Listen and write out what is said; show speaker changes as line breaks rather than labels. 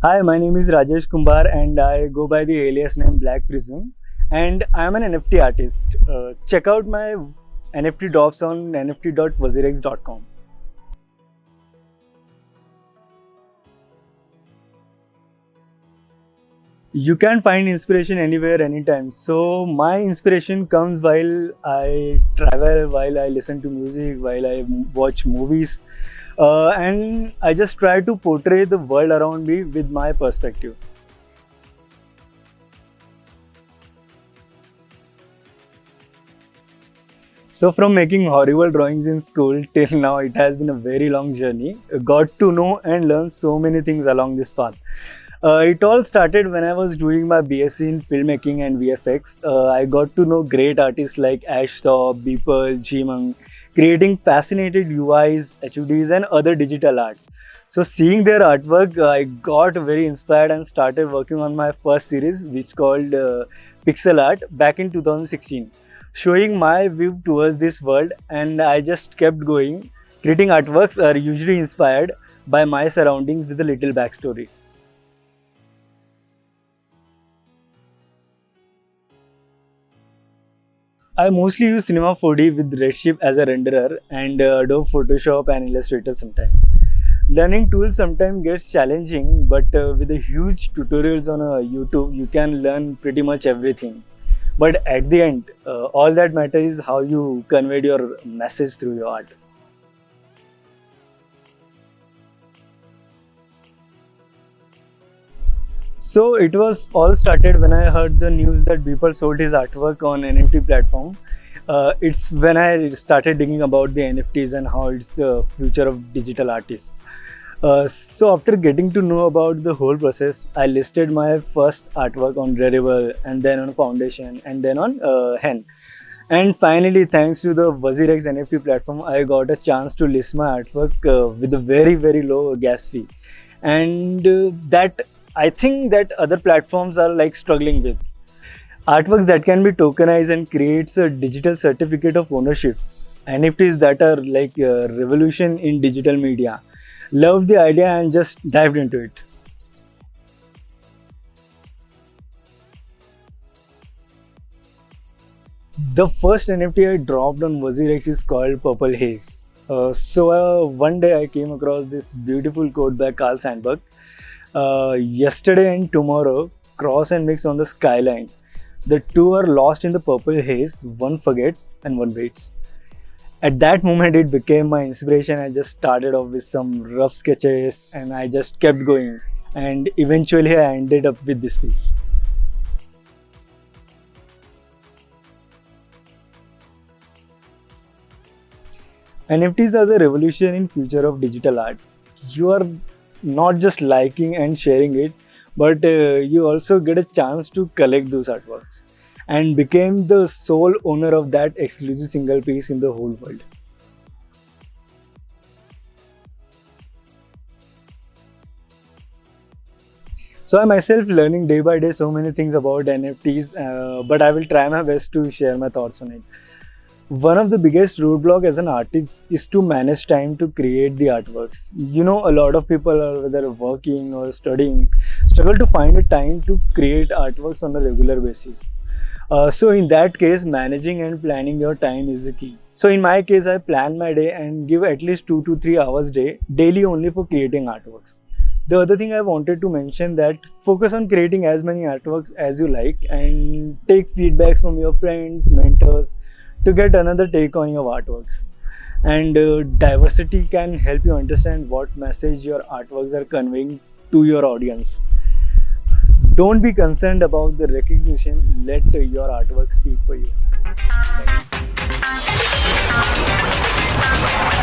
Hi, my name is Rajesh Kumbar and I go by the alias name Black Prism and I am an NFT artist. Check out my NFT drops on nft.wazirex.com. You can find inspiration anywhere, anytime. So, my inspiration comes while I travel, while I listen to music, while I watch movies, and I just try to portray the world around me with my perspective. So, from making horrible drawings in school till now, it has been a very long journey. Got to know and learn so many things along this path. It all started when I was doing my BSc in filmmaking and VFX. I got to know great artists like Ash Taub, Beeple, Jimang, creating fascinated UIs, HUDs, and other digital arts. So, seeing their artwork, I got very inspired and started working on my first series, which called Pixel Art, back in 2016, showing my view towards this world. And I just kept going. Creating artworks are usually inspired by my surroundings with a little backstory. I mostly use Cinema 4D with Redshift as a renderer and Adobe Photoshop and Illustrator sometimes. Learning tools sometimes gets challenging, but with the huge tutorials on YouTube, you can learn pretty much everything. But at the end, all that matters is how you conveyed your message through your art. So it was all started when I heard the news that people sold his artwork on NFT platform. It's when I started digging about the NFTs and how it's the future of digital artists. So after getting to know about the whole process, I listed my first artwork on Rarible and then on Foundation and then on Hen. And finally, thanks to the WazirX NFT platform, I got a chance to list my artwork with a very low gas fee, and that I think that other platforms are like struggling with artworks that can be tokenized and creates a digital certificate of ownership. NFTs that are like a revolution in digital media. Loved the idea and just dived into it. The first NFT I dropped on WazirX is called Purple Haze. One day I came across this beautiful quote by Carl Sandburg. Yesterday and tomorrow cross and mix on the skyline. The two are lost in the purple haze, one forgets and one waits. At that moment, it became my inspiration. I just started off with some rough sketches and I just kept going. And eventually, I ended up with this piece. NFTs are the revolution in future of digital art. You are not just liking and sharing it, but you also get a chance to collect those artworks and became the sole owner of that exclusive single piece in the whole world. So I myself learning day by day so many things about NFTs, but I will try my best to share my thoughts on it. One of the biggest roadblock as an artist is to manage time to create the artworks. You know, a lot of people are whether working or studying struggle to find a time to create artworks on a regular basis. So in that case, managing and planning your time is the key. So in my case, I plan my day and give at least 2 to 3 hours daily only for creating artworks. The other thing I wanted to mention that focus on creating as many artworks as you like and take feedback from your friends, mentors to get another take on your artworks. And diversity can help you understand what message your artworks are conveying to your audience. Don't be concerned about the recognition, let your artwork speak for you. Thank you.